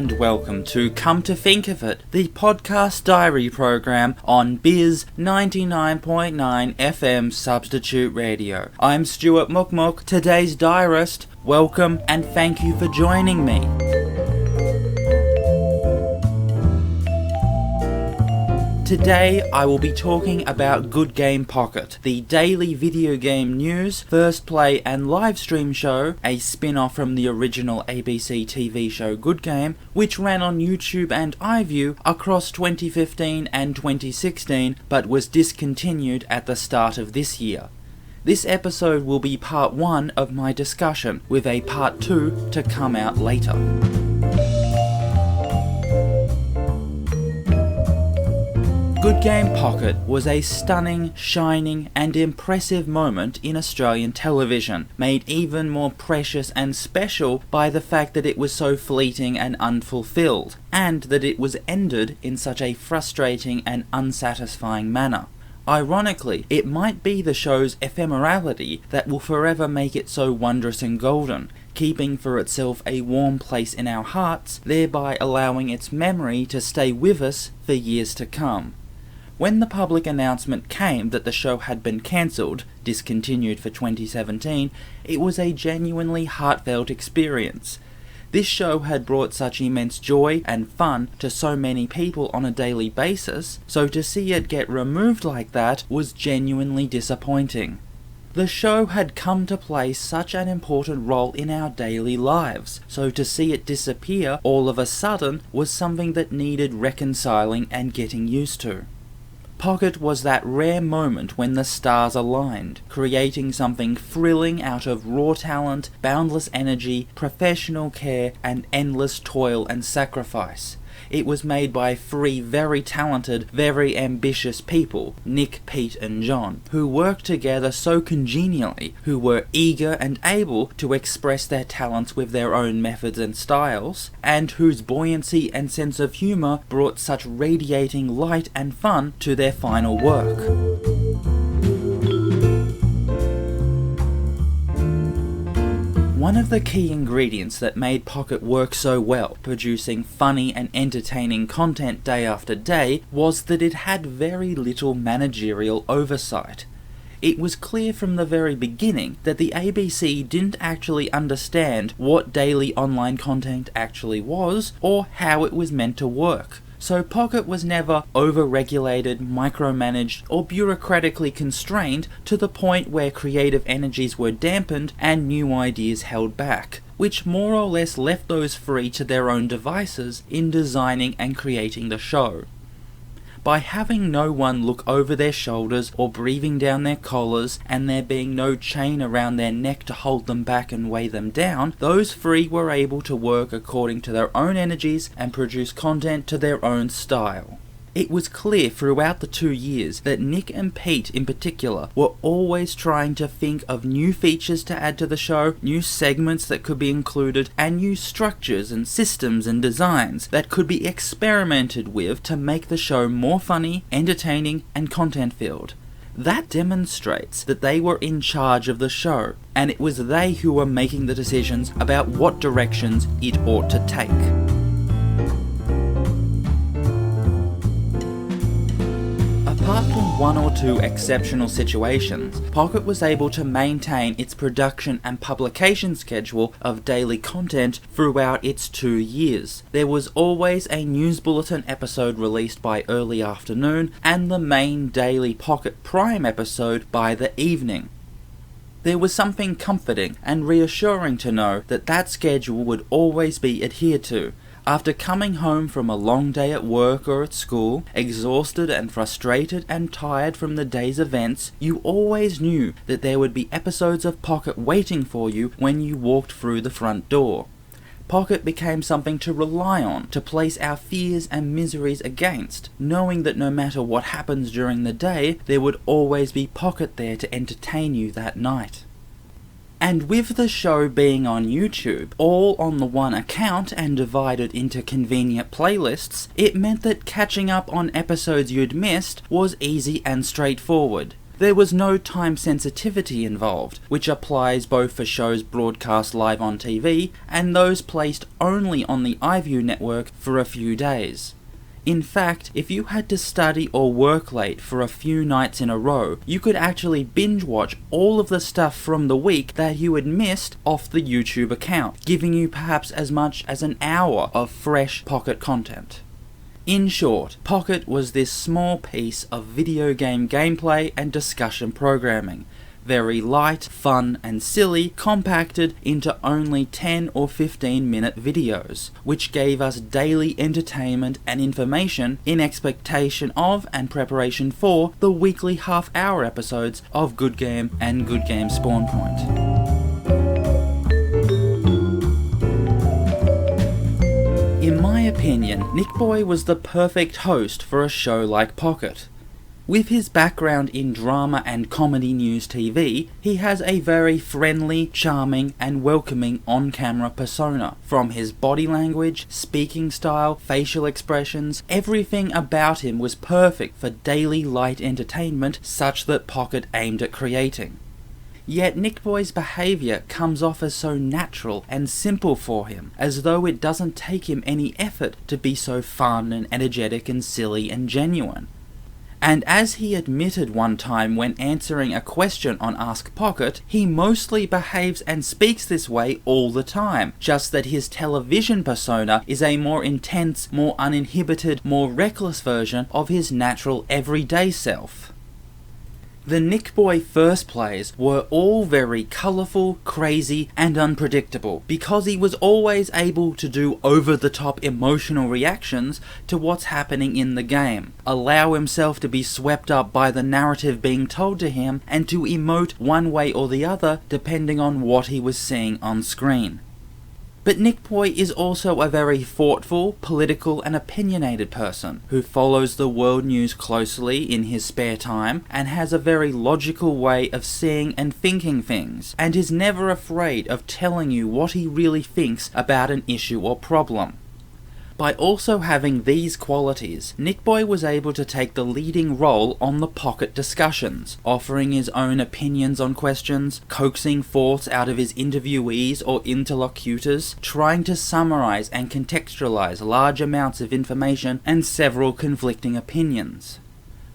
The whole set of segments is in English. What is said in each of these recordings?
and welcome to Come to Think of It, the podcast diary program on Bizz 99.9 FM Substitute Radio. I'm Stuart McMc, today's diarist. Welcome and thank you for joining me. Today I will be talking about Good Game Pocket, the daily video game news, first play and live stream show, a spin-off from the original ABC TV show Good Game, which ran on YouTube and iView across 2015 and 2016, but was discontinued at the start of this year. This episode will be part 1 of my discussion, with a part 2 to come out later. Good Game Pocket was a stunning, shining and impressive moment in Australian television, made even more precious and special by the fact that it was so fleeting and unfulfilled, and that it was ended in such a frustrating and unsatisfying manner. Ironically, it might be the show's ephemerality that will forever make it so wondrous and golden, keeping for itself a warm place in our hearts, thereby allowing its memory to stay with us for years to come. When the public announcement came that the show had been cancelled, discontinued for 2017, it was a genuinely heartfelt experience. This show had brought such immense joy and fun to so many people on a daily basis, so to see it get removed like that was genuinely disappointing. The show had come to play such an important role in our daily lives, so to see it disappear all of a sudden was something that needed reconciling and getting used to. Pocket was that rare moment when the stars aligned, creating something thrilling out of raw talent, boundless energy, professional care, and endless toil and sacrifice. It was made by 3 very talented, very ambitious people, Nick, Pete and John, who worked together so congenially, who were eager and able to express their talents with their own methods and styles, and whose buoyancy and sense of humour brought such radiating light and fun to their final work. One of the key ingredients that made Pocket work so well, producing funny and entertaining content day after day, was that it had very little managerial oversight. It was clear from the very beginning that the ABC didn't actually understand what daily online content actually was, or how it was meant to work. So Pocket was never over-regulated, micromanaged, or bureaucratically constrained to the point where creative energies were dampened and new ideas held back, which more or less left those free to their own devices in designing and creating the show. By having no one look over their shoulders or breathing down their collars, and there being no chain around their neck to hold them back and weigh them down, those 3 were able to work according to their own energies and produce content to their own style. It was clear throughout the 2 years that Nick and Pete in particular were always trying to think of new features to add to the show, new segments that could be included, and new structures and systems and designs that could be experimented with to make the show more funny, entertaining, and content-filled. That demonstrates that they were in charge of the show, and it was they who were making the decisions about what directions it ought to take. Apart from 1 or 2 exceptional situations, Pocket was able to maintain its production and publication schedule of daily content throughout its 2 years. There was always a news bulletin episode released by early afternoon, and the main daily Pocket Prime episode by the evening. There was something comforting and reassuring to know that that schedule would always be adhered to. After coming home from a long day at work or at school, exhausted and frustrated and tired from the day's events, you always knew that there would be episodes of Pocket waiting for you when you walked through the front door. Pocket became something to rely on, to place our fears and miseries against, knowing that no matter what happens during the day, there would always be Pocket there to entertain you that night. And with the show being on YouTube, all on the one account and divided into convenient playlists, it meant that catching up on episodes you'd missed was easy and straightforward. There was no time sensitivity involved, which applies both for shows broadcast live on TV and those placed only on the iView network for a few days. In fact, if you had to study or work late for a few nights in a row, you could actually binge watch all of the stuff from the week that you had missed off the YouTube account, giving you perhaps as much as an hour of fresh Pocket content. In short, Pocket was this small piece of video game gameplay and discussion programming. Very light, fun and silly, compacted into only 10 or 15 minute videos, which gave us daily entertainment and information in expectation of and preparation for the weekly half-hour episodes of Good Game and Good Game Spawn Point. In my opinion, Nick Boy was the perfect host for a show like Pocket. With his background in drama and comedy news TV, he has a very friendly, charming and welcoming on-camera persona. From his body language, speaking style, facial expressions, everything about him was perfect for daily light entertainment such that Pocket aimed at creating. Yet Nick Boy's behaviour comes off as so natural and simple for him, as though it doesn't take him any effort to be so fun and energetic and silly and genuine. And as he admitted one time when answering a question on Ask Pocket, he mostly behaves and speaks this way all the time, just that his television persona is a more intense, more uninhibited, more reckless version of his natural everyday self. The Nick Boy first plays were all very colourful, crazy and unpredictable, because he was always able to do over-the-top emotional reactions to what's happening in the game, allow himself to be swept up by the narrative being told to him, and to emote one way or the other depending on what he was seeing on screen. But Nick Boy is also a very thoughtful, political and opinionated person who follows the world news closely in his spare time and has a very logical way of seeing and thinking things, and is never afraid of telling you what he really thinks about an issue or problem. By also having these qualities, Nick Boy was able to take the leading role on the Pocket discussions, offering his own opinions on questions, coaxing thoughts out of his interviewees or interlocutors, trying to summarize and contextualize large amounts of information and several conflicting opinions.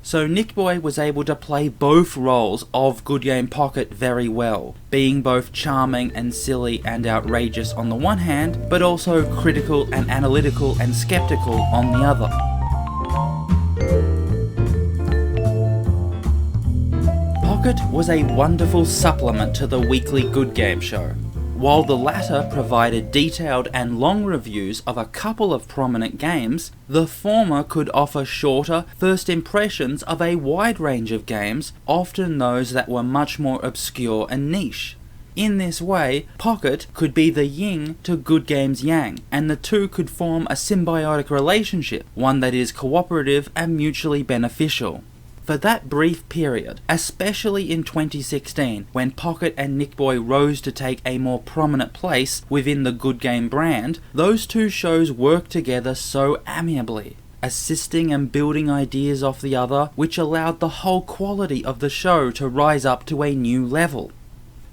So Nick Boy was able to play both roles of Good Game Pocket very well, being both charming and silly and outrageous on the one hand, but also critical and analytical and skeptical on the other. Pocket was a wonderful supplement to the weekly Good Game show. While the latter provided detailed and long reviews of a couple of prominent games, the former could offer shorter first impressions of a wide range of games, often those that were much more obscure and niche. In this way, Pocket could be the yin to Good Game's yang, and the two could form a symbiotic relationship, one that is cooperative and mutually beneficial. For that brief period, especially in 2016, when Pocket and Nick Boy rose to take a more prominent place within the Good Game brand, those two shows worked together so amiably, assisting and building ideas off the other, which allowed the whole quality of the show to rise up to a new level.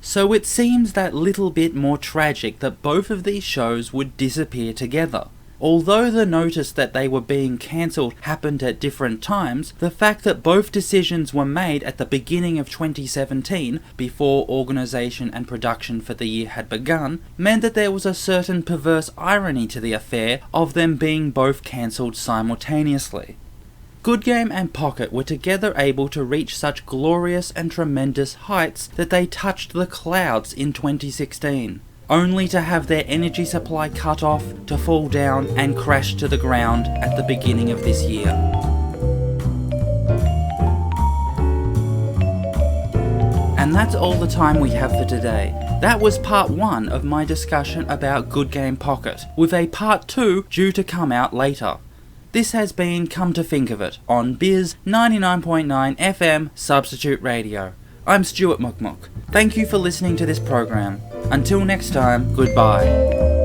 So it seems that little bit more tragic that both of these shows would disappear together. Although the notice that they were being cancelled happened at different times, the fact that both decisions were made at the beginning of 2017, before organisation and production for the year had begun, meant that there was a certain perverse irony to the affair of them being both cancelled simultaneously. Good Game and Pocket were together able to reach such glorious and tremendous heights that they touched the clouds in 2016. Only to have their energy supply cut off, to fall down and crash to the ground at the beginning of this year. And that's all the time we have for today. That was part 1 of my discussion about Good Game Pocket, with a part 2 due to come out later. This has been Come to Think of It on Bizz 99.9 FM Substitute Radio. I'm Stuart McMc. Thank you for listening to this program. Until next time, goodbye.